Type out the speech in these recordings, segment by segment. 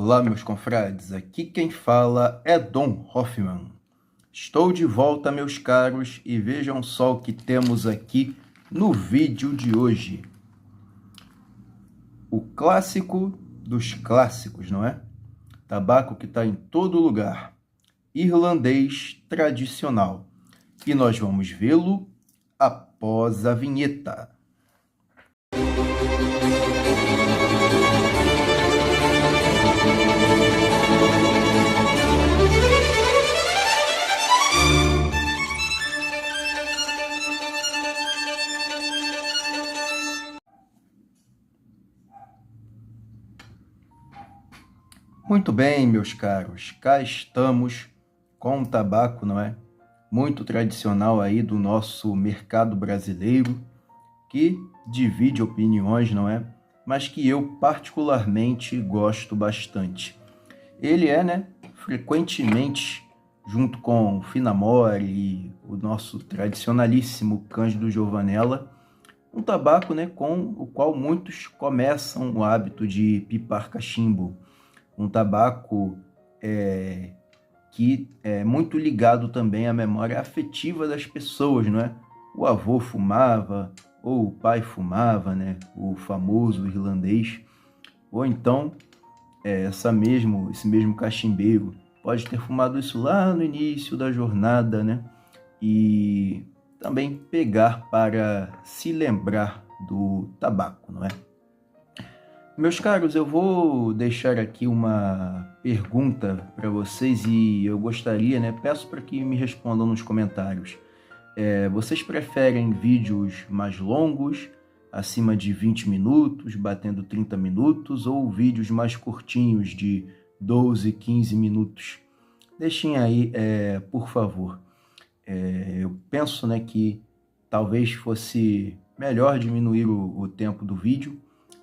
Olá, meus confrades, aqui quem fala é Dom Hoffman. Estou de volta, meus caros, e vejam só o que temos aqui no vídeo de hoje. O clássico dos clássicos, não é? Tabaco que está em todo lugar. Irlandês tradicional. E nós vamos vê-lo após a vinheta. Muito bem, meus caros, cá estamos com um tabaco, não é? Muito tradicional aí do nosso mercado brasileiro, que divide opiniões, não é? Mas que eu particularmente gosto bastante. Ele é, né, frequentemente, junto com o Finamore e o nosso tradicionalíssimo Cândido Giovanella, um tabaco, né, com o qual muitos começam o hábito de pipar cachimbo. Um tabaco que é muito ligado também à memória afetiva das pessoas, não é? O avô fumava, ou o pai fumava, né? O famoso irlandês. Ou então, esse mesmo cachimbeiro pode ter fumado isso lá no início da jornada, né? E também pegar para se lembrar do tabaco, não é? Meus caros, eu vou deixar aqui uma pergunta para vocês e eu gostaria, né? Peço para que me respondam nos comentários. Vocês preferem vídeos mais longos, acima de 20 minutos, batendo 30 minutos, ou vídeos mais curtinhos, de 12, 15 minutos? Deixem aí, por favor. Eu penso, né, que talvez fosse melhor diminuir o tempo do vídeo,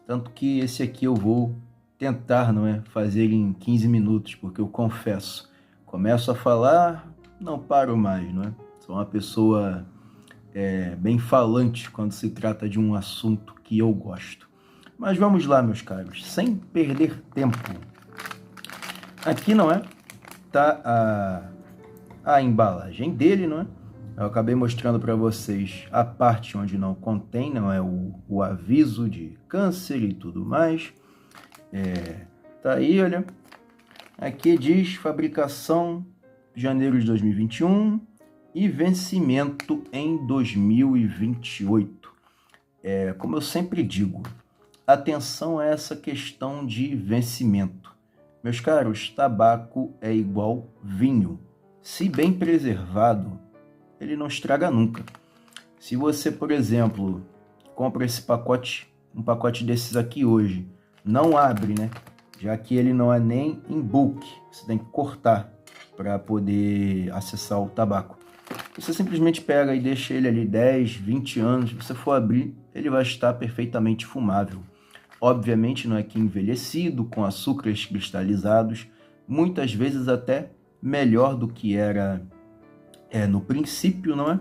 tanto que esse aqui eu vou tentar, não é, fazer em 15 minutos, porque eu confesso, começo a falar, não paro mais, não é? Sou uma pessoa bem falante quando se trata de um assunto que eu gosto. Mas vamos lá, meus caros, sem perder tempo. Aqui, não é, tá a embalagem dele, não é? Eu acabei mostrando para vocês a parte onde não contém, não é, o aviso de câncer e tudo mais. Tá aí, olha. Aqui diz fabricação janeiro de 2021 e vencimento em 2028. Como eu sempre digo, atenção a essa questão de vencimento. Meus caros, tabaco é igual vinho. Se bem preservado, ele não estraga nunca. Se você, por exemplo, compra esse pacote, um pacote desses aqui hoje, não abre, né? Já que ele não é nem em bulk, você tem que cortar para poder acessar o tabaco. Você simplesmente pega e deixa ele ali 10, 20 anos, se você for abrir, ele vai estar perfeitamente fumável. Obviamente não é que envelhecido, com açúcares cristalizados, muitas vezes até melhor do que era no princípio, não é?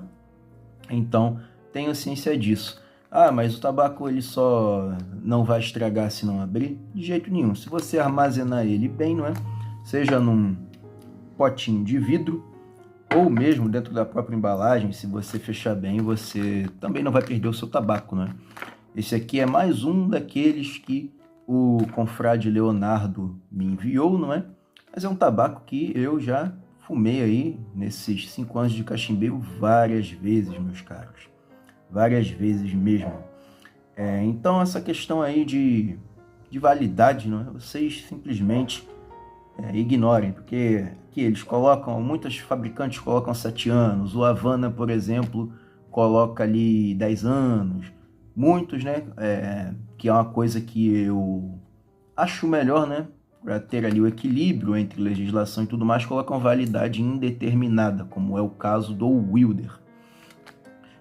Então, tenho ciência disso. Ah, mas o tabaco ele só não vai estragar se não abrir? De jeito nenhum. Se você armazenar ele bem, não é? Seja num potinho de vidro, ou mesmo dentro da própria embalagem, se você fechar bem, você também não vai perder o seu tabaco, não é? Esse aqui é mais um daqueles que o confrade Leonardo me enviou, não é? Mas é um tabaco que eu já fumei aí, nesses 5 anos de cachimbeiro, várias vezes, meus caros. Várias vezes mesmo. Então, essa questão aí de validade, não é? Vocês simplesmente ignorem, porque aqui eles colocam, muitos fabricantes colocam 7 anos, o Havana, por exemplo, coloca ali 10 anos. Muitos, né, que é uma coisa que eu acho melhor, né? Para ter ali o equilíbrio entre legislação e tudo mais, colocam validade indeterminada, como é o caso do Wilder.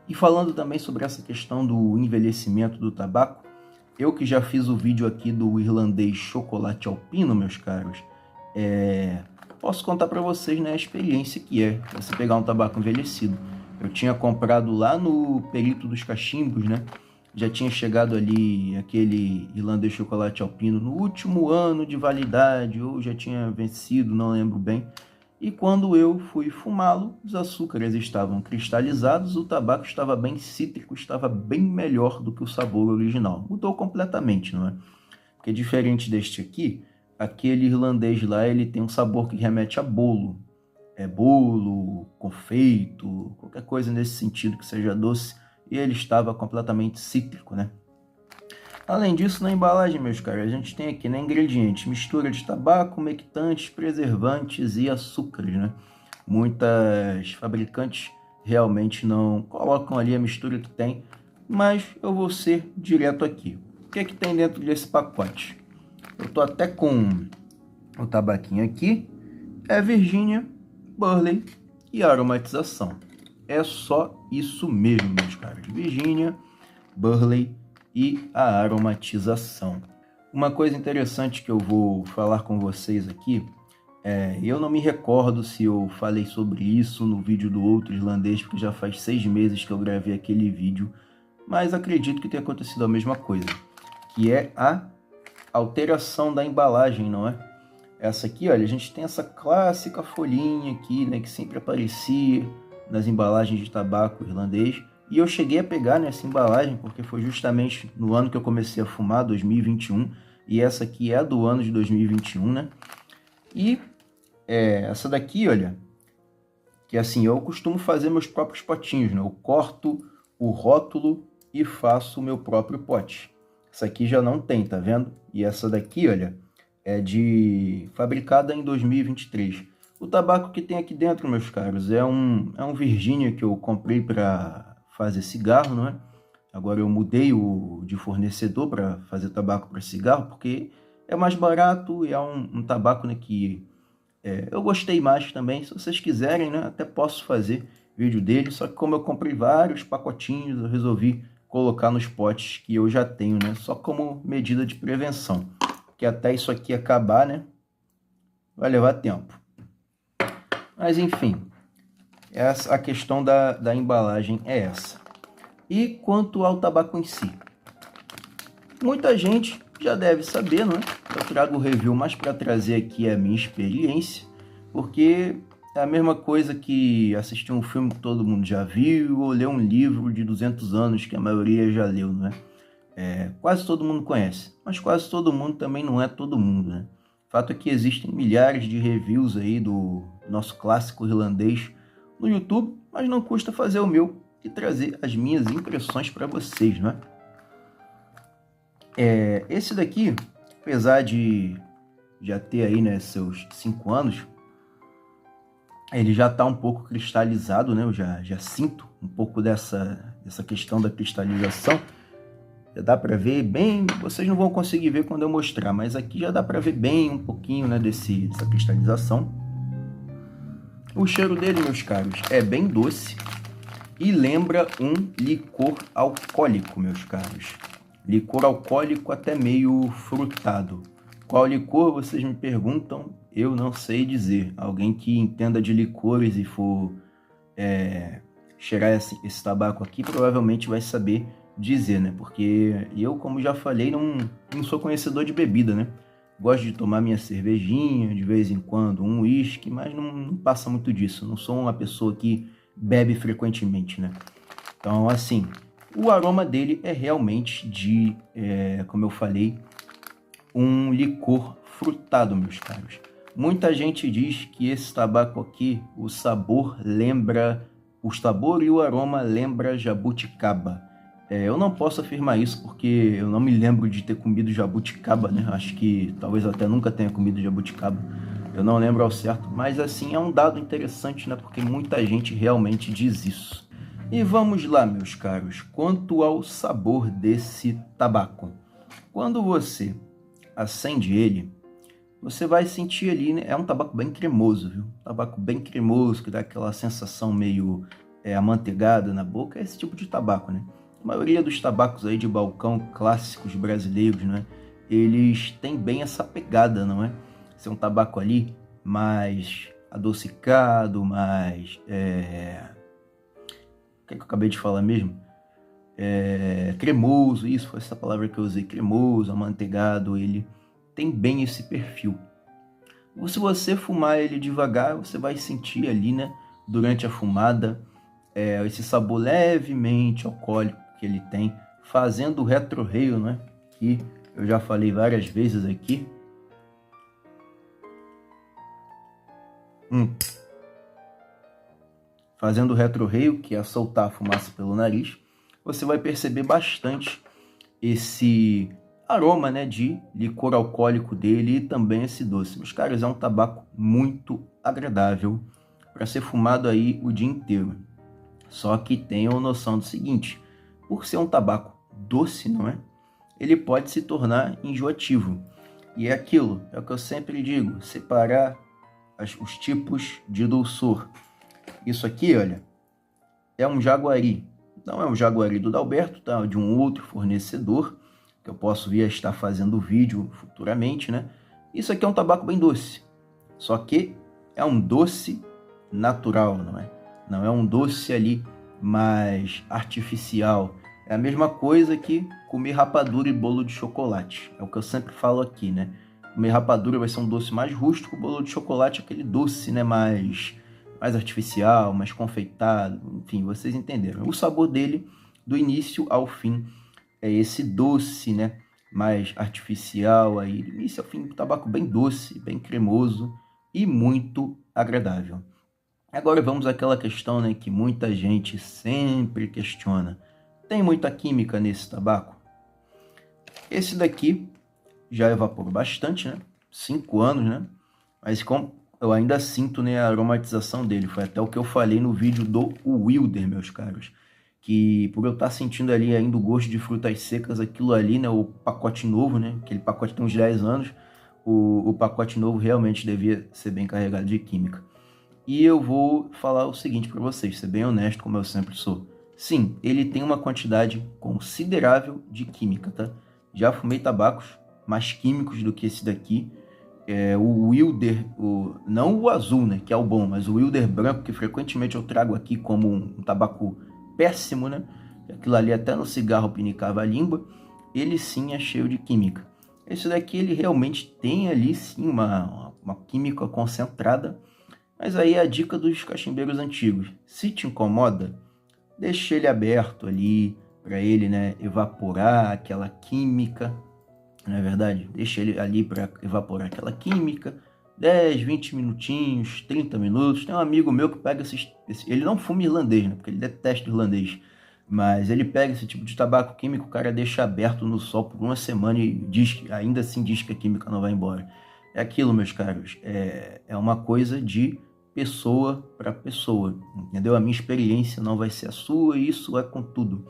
E falando também sobre essa questão do envelhecimento do tabaco, eu que já fiz o vídeo aqui do irlandês chocolate alpino, meus caros, posso contar para vocês, né, a experiência que é você pegar um tabaco envelhecido. Eu tinha comprado lá no Perito dos Cachimbos, né, já tinha chegado ali aquele irlandês chocolate alpino no último ano de validade, ou já tinha vencido, não lembro bem. E quando eu fui fumá-lo, os açúcares estavam cristalizados, o tabaco estava bem cítrico, estava bem melhor do que o sabor original. Mudou completamente, não é? Porque diferente deste aqui, aquele irlandês lá, ele tem um sabor que remete a bolo. É bolo, confeito, qualquer coisa nesse sentido que seja doce. E ele estava completamente cítrico, né? Além disso, na embalagem, meus caros, a gente tem aqui, né, ingredientes, mistura de tabaco, mectantes, preservantes e açúcares, né? Muitas fabricantes realmente não colocam ali a mistura que tem, mas eu vou ser direto aqui. O que é que tem dentro desse pacote? Eu tô até com o tabaquinho aqui, é Virginia, Burley e aromatização. É só isso mesmo, meus caros. Virginia, Burley e a aromatização. Uma coisa interessante que eu vou falar com vocês aqui, eu não me recordo se eu falei sobre isso no vídeo do outro irlandês, porque já faz 6 meses que eu gravei aquele vídeo, mas acredito que tenha acontecido a mesma coisa, que é a alteração da embalagem, não é? Essa aqui, olha, a gente tem essa clássica folhinha aqui, né, que sempre aparecia nas embalagens de tabaco irlandês. E eu cheguei a pegar nessa embalagem porque foi justamente no ano que eu comecei a fumar, 2021. E essa aqui é a do ano de 2021, né? E essa daqui, olha, que assim, eu costumo fazer meus próprios potinhos, né? Eu corto o rótulo e faço o meu próprio pote. Essa aqui já não tem, tá vendo? E essa daqui, olha, é fabricada em 2023. O tabaco que tem aqui dentro, meus caros, é um Virginia que eu comprei para fazer cigarro, não é? Agora eu mudei de fornecedor para fazer tabaco para cigarro, porque é mais barato e é um tabaco, né, que eu gostei mais também. Se vocês quiserem, né, até posso fazer vídeo dele, só que como eu comprei vários pacotinhos, eu resolvi colocar nos potes que eu já tenho, né, só como medida de prevenção. Porque até isso aqui acabar, né, vai levar tempo. Mas enfim, a questão da embalagem é essa. E quanto ao tabaco em si? Muita gente já deve saber, não é? Eu trago o review mais para trazer aqui a minha experiência, porque é a mesma coisa que assistir um filme que todo mundo já viu, ou ler um livro de 200 anos que a maioria já leu, não é? Quase todo mundo conhece, mas quase todo mundo também não é todo mundo, né? O fato é que existem milhares de reviews aí do nosso clássico irlandês no YouTube, mas não custa fazer o meu e trazer as minhas impressões para vocês, não é? Esse daqui, apesar de já ter aí, né, seus 5 anos, ele já está um pouco cristalizado, né? Eu já sinto um pouco dessa questão da cristalização. Já dá para ver bem, vocês não vão conseguir ver quando eu mostrar, mas aqui já dá para ver bem um pouquinho, né, dessa cristalização. O cheiro dele, meus caros, é bem doce e lembra um licor alcoólico, meus caros. Licor alcoólico até meio frutado. Qual licor, vocês me perguntam? Eu não sei dizer. Alguém que entenda de licores e for cheirar esse tabaco aqui, provavelmente vai saber dizer, né? Porque eu, como já falei, não sou conhecedor de bebida, né? Gosto de tomar minha cervejinha, de vez em quando, um uísque, mas não passa muito disso. Não sou uma pessoa que bebe frequentemente, né? Então, assim, o aroma dele é realmente como eu falei, um licor frutado, meus caros. Muita gente diz que esse tabaco aqui, o sabor e o aroma lembra jabuticaba. Eu não posso afirmar isso porque eu não me lembro de ter comido jabuticaba, né? Acho que talvez até nunca tenha comido jabuticaba. Eu não lembro ao certo, mas assim, é um dado interessante, né? Porque muita gente realmente diz isso. E vamos lá, meus caros, quanto ao sabor desse tabaco. Quando você acende ele, você vai sentir ali, né? É um tabaco bem cremoso, viu? Tabaco bem cremoso, que dá aquela sensação meio amanteigada na boca. É esse tipo de tabaco, né? A maioria dos tabacos aí de balcão clássicos brasileiros, né? Eles têm bem essa pegada, não é? Ser um tabaco ali mais adocicado, mais... O que é que eu acabei de falar mesmo? cremoso, isso foi essa palavra que eu usei, cremoso, amanteigado, ele tem bem esse perfil. Se você fumar ele devagar, você vai sentir ali, né, durante a fumada, esse sabor levemente alcoólico que ele tem, fazendo o retroreio, né, que eu já falei várias vezes aqui. Fazendo o retroreio, que é soltar a fumaça pelo nariz, você vai perceber bastante esse aroma, né, de licor alcoólico dele e também esse doce. Meus caras, é um tabaco muito agradável para ser fumado aí o dia inteiro. Só que tenham noção do seguinte, por ser um tabaco doce, não é? Ele pode se tornar enjoativo. E é aquilo, é o que eu sempre digo, separar os tipos de dulçor. Isso aqui, olha, é um Jaguari. Não é um Jaguari do Dalberto, tá? É de um outro fornecedor, que eu posso vir a estar fazendo vídeo futuramente, né? Isso aqui é um tabaco bem doce. Só que é um doce natural, não é? Não é um doce ali mais artificial. É a mesma coisa que comer rapadura e bolo de chocolate. É o que eu sempre falo aqui, né? Comer rapadura vai ser um doce mais rústico, o bolo de chocolate é aquele doce, né, mais artificial, mais confeitado, enfim, vocês entenderam. O sabor dele, do início ao fim, é esse doce, né, mais artificial aí, do início ao fim, um tabaco bem doce, bem cremoso e muito agradável. Agora vamos àquela questão, né, que muita gente sempre questiona. Tem muita química nesse tabaco? Esse daqui já evaporou bastante, né? 5 anos, né? Mas eu ainda sinto, né, a aromatização dele. Foi até o que eu falei no vídeo do Wilder, meus caros. Que por eu estar sentindo ali ainda o gosto de frutas secas, aquilo ali, né, o pacote novo, né? Aquele pacote tem uns 10 anos. O pacote novo realmente devia ser bem carregado de química. E eu vou falar o seguinte para vocês, ser bem honesto, como eu sempre sou. Sim, ele tem uma quantidade considerável de química, tá? Já fumei tabacos mais químicos do que esse daqui. O Wilder, não o azul, né, que é o bom, mas o Wilder branco, que frequentemente eu trago aqui como um tabaco péssimo, né? Aquilo ali até no cigarro pinicava a língua. Ele sim é cheio de química. Esse daqui ele realmente tem ali sim uma química concentrada. Mas aí é a dica dos cachimbeiros antigos. Se te incomoda, deixa ele aberto ali para ele, né, evaporar aquela química, não é verdade? Deixa ele ali para evaporar aquela química, 10, 20 minutinhos, 30 minutos. Tem um amigo meu que pega ele não fuma irlandês, né, porque ele detesta irlandês, mas ele pega esse tipo de tabaco químico, o cara deixa aberto no sol por uma semana e ainda assim diz que a química não vai embora. É aquilo, meus caros, é uma coisa de pessoa para pessoa, entendeu? A minha experiência não vai ser a sua e isso é com tudo.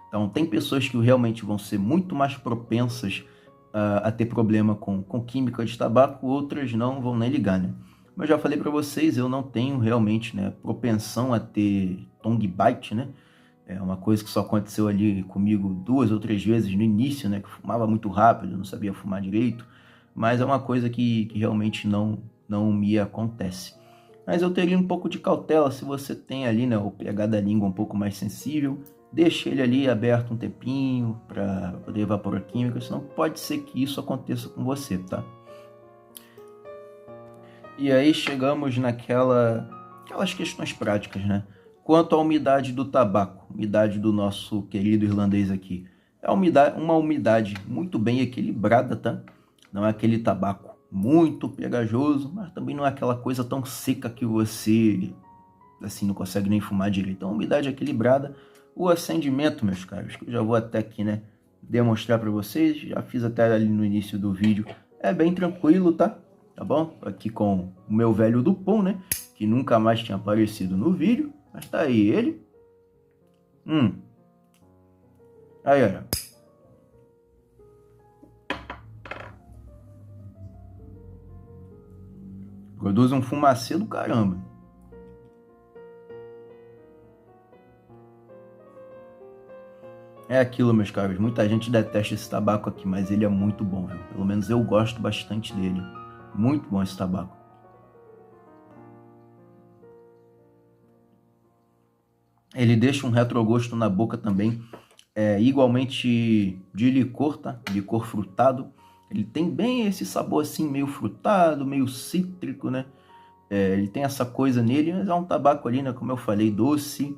Então, tem pessoas que realmente vão ser muito mais propensas a ter problema com química de tabaco, outras não vão nem ligar, né? Mas eu já falei para vocês, eu não tenho realmente, né, propensão a ter tongue bite, né? É uma coisa que só aconteceu ali comigo 2 ou 3 vezes no início, né? Que fumava muito rápido, não sabia fumar direito, mas é uma coisa que realmente não me acontece. Mas eu teria um pouco de cautela se você tem ali, né, o pH da língua um pouco mais sensível. Deixe ele ali aberto um tempinho para poder evaporar química, senão pode ser que isso aconteça com você, tá? E aí chegamos aquelas questões práticas, né? Quanto à umidade do tabaco, umidade do nosso querido irlandês aqui, é uma umidade muito bem equilibrada, tá? Não é aquele tabaco muito pegajoso, mas também não é aquela coisa tão seca que você assim não consegue nem fumar direito. Então, a umidade equilibrada, o acendimento, meus caros, que eu já vou até aqui, né, demonstrar para vocês, já fiz até ali no início do vídeo, é bem tranquilo, tá? Tá bom? Aqui com o meu velho Dupont, né, que nunca mais tinha aparecido no vídeo, mas tá aí ele. Aí, olha. Produz um fumacê do caramba. É aquilo, meus caros. Muita gente detesta esse tabaco aqui, mas ele é muito bom, viu? Pelo menos eu gosto bastante dele. Muito bom esse tabaco. Ele deixa um retrogosto na boca também igualmente de licor, tá? Licor frutado. Ele tem bem esse sabor assim, meio frutado, meio cítrico, né? Ele tem essa coisa nele, mas é um tabaco ali, né? Como eu falei, doce,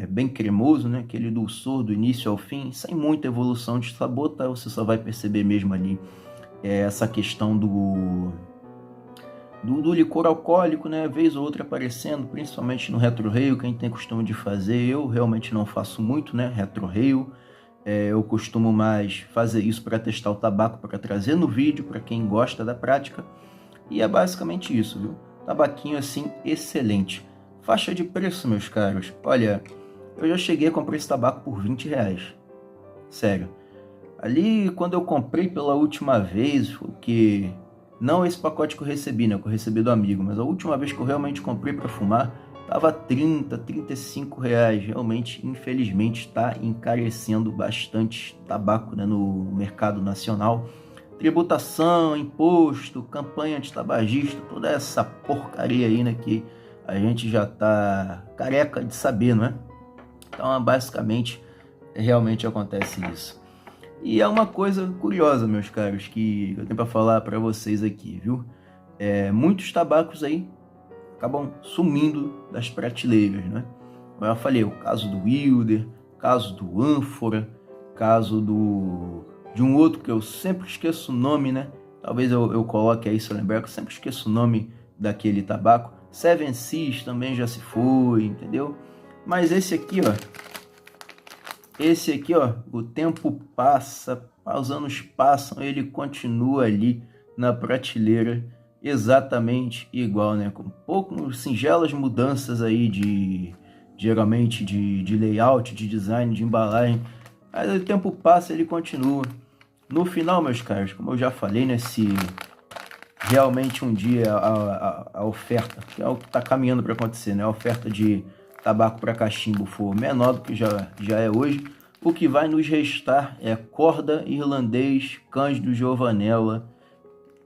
bem cremoso, né? Aquele dulçor do início ao fim, sem muita evolução de sabor, tá? Você só vai perceber mesmo ali essa questão do licor alcoólico, né? Vez ou outra aparecendo, principalmente no retro-rail, quem tem costume de fazer. Eu realmente não faço muito, né? Retro-rail. Eu costumo mais fazer isso para testar o tabaco, para trazer no vídeo, para quem gosta da prática. E é basicamente isso, viu? Tabaquinho assim, excelente. Faixa de preço, meus caros. Olha, eu já cheguei a comprar esse tabaco por R$20. Sério. Ali, quando eu comprei pela última vez, porque não esse pacote que eu recebi, né? Que eu recebi do amigo, mas a última vez que eu realmente comprei para fumar, tava R$30, R$35. Realmente, infelizmente, está encarecendo bastante tabaco, né, no mercado nacional. Tributação, imposto, campanha antitabagista, toda essa porcaria aí, né, que a gente já tá careca de saber, não é? Então, basicamente, realmente acontece isso. E é uma coisa curiosa, meus caros, que eu tenho para falar para vocês aqui, viu? Muitos tabacos aí acabam sumindo das prateleiras, né? Como eu falei, o caso do Wilder, caso do Ânfora, caso de um outro que eu sempre esqueço o nome, né? Talvez eu coloque aí, se eu lembrar, que eu sempre esqueço o nome daquele tabaco. Seven Seas também já se foi, entendeu? Mas esse aqui, ó, o tempo passa, os anos passam, ele continua ali na prateleira exatamente igual, né? Com poucas singelas mudanças aí geralmente de layout, de design, de embalagem, mas o tempo passa, ele continua. No final, meus caros, como eu já falei, né, se realmente um dia a oferta, que é o que está caminhando para acontecer, né, a oferta de tabaco para cachimbo for menor do que já é hoje, o que vai nos restar é corda, irlandês, cândido, giovanella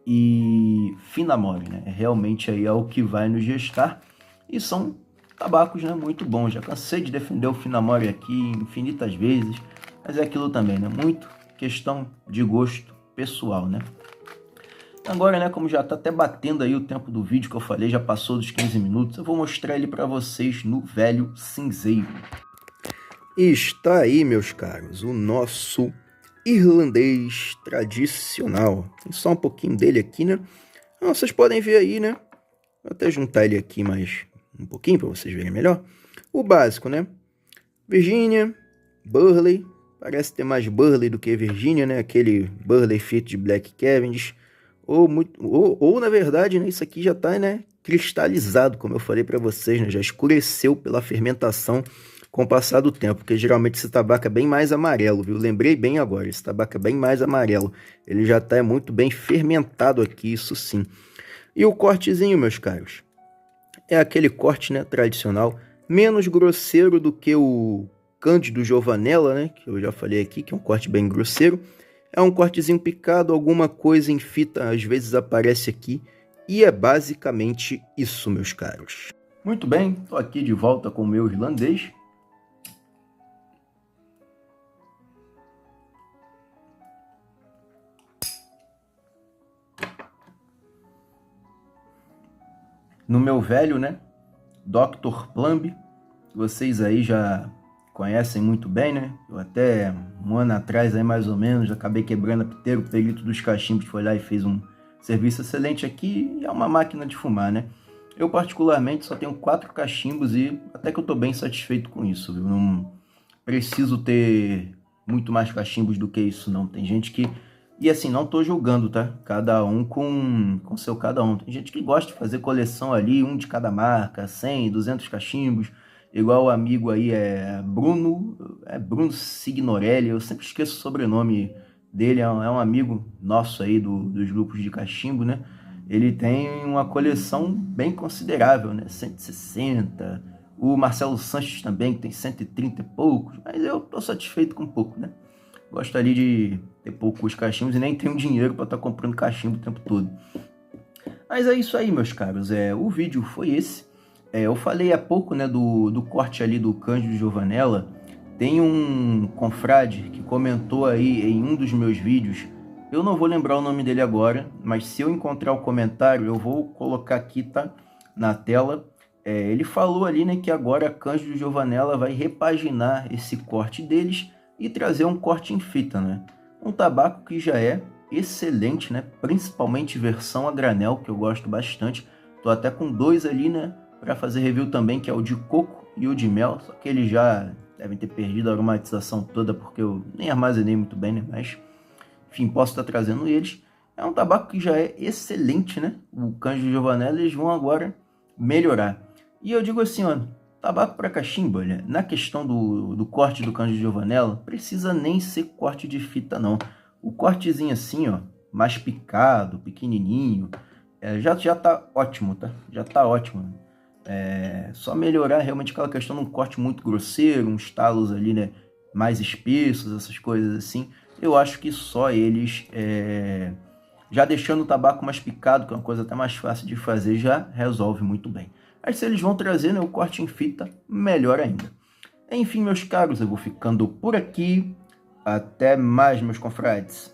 e finamore, né? Realmente aí é o que vai nos restar e são tabacos, né, muito bons. Já cansei de defender o finamore aqui infinitas vezes, mas é aquilo também, né? Muito questão de gosto pessoal, né? Agora, né, como já está até batendo aí o tempo do vídeo que eu falei, já passou dos 15 minutos, eu vou mostrar ele para vocês no velho cinzeiro. E está aí, meus caros, o nosso irlandês tradicional. Tem só um pouquinho dele aqui, né? Vocês podem ver aí, né? Vou até juntar ele aqui mais um pouquinho para vocês verem melhor. O básico, né? Virginia, Burley. Parece ter mais Burley do que Virginia, né? Aquele Burley feito de Black Cavendish. Ou na verdade, né? Isso aqui já está, né, cristalizado, como eu falei para vocês, né? Já escureceu pela fermentação com o passar do tempo, porque geralmente esse tabaco é bem mais amarelo, viu? Lembrei bem agora, esse tabaco é bem mais amarelo. Ele já está muito bem fermentado aqui, isso sim. E o cortezinho, meus caros, é aquele corte, né, tradicional, menos grosseiro do que o Cândido Giovanella, né, que eu já falei aqui, que é um corte bem grosseiro. É um cortezinho picado, alguma coisa em fita às vezes aparece aqui, e é basicamente isso, meus caros. Muito bem, estou aqui de volta com o meu irlandês. No meu velho, né, Dr. Plumb, vocês aí já conhecem muito bem, né? Eu até um ano atrás, aí mais ou menos, acabei quebrando a piteira, o perito dos cachimbos foi lá e fez um serviço excelente aqui, e é uma máquina de fumar, né? Eu particularmente só tenho 4 cachimbos e até que eu tô bem satisfeito com isso, viu? Não preciso ter muito mais cachimbos do que isso, não. Tem gente que... E assim, não tô julgando, tá? Cada um com seu cada um. Tem gente que gosta de fazer coleção ali, um de cada marca, 100, 200 cachimbos. Igual o amigo aí Bruno Signorelli, eu sempre esqueço o sobrenome dele, é um amigo nosso aí dos grupos de cachimbo, né? Ele tem uma coleção bem considerável, né? 160. O Marcelo Sanches também, que tem 130 e poucos, mas eu tô satisfeito com pouco, né? Gostaria de ter poucos cachimbos e nem tenho dinheiro para estar comprando cachimbo o tempo todo. Mas é isso aí, meus caros. O vídeo foi esse. Eu falei há pouco, né, do corte ali do Cândido Giovanella Tem um confrade que comentou aí em um dos meus vídeos, eu não vou lembrar o nome dele agora, mas se eu encontrar o comentário, eu vou colocar aqui, tá? Na tela. Ele falou ali, né, que agora a Cândido Giovanella vai repaginar esse corte deles e trazer um corte em fita, né? Um tabaco que já é excelente, né? Principalmente versão a granel, que eu gosto bastante. Tô até com 2 ali, né, para fazer review também, que é o de coco e o de mel, só que eles já devem ter perdido a aromatização toda, porque eu nem armazenei muito bem, né? Mas, enfim, posso estar trazendo eles. É um tabaco que já é excelente, né? O Cândido Giovanella, eles vão agora melhorar. E eu digo assim, ó, tabaco para cachimbo, olha, na questão do corte do Cândido Giovanella, precisa nem ser corte de fita, não. O cortezinho assim, ó, mais picado, pequenininho, já tá ótimo, tá? Já tá ótimo. Só melhorar realmente aquela questão de um corte muito grosseiro, uns talos ali, né, mais espessos, essas coisas assim. Eu acho que só eles, já deixando o tabaco mais picado, que é uma coisa até mais fácil de fazer, já resolve muito bem. Mas se eles vão trazer, né, o corte em fita, melhor ainda. Enfim, meus caros, eu vou ficando por aqui. Até mais, meus confrades.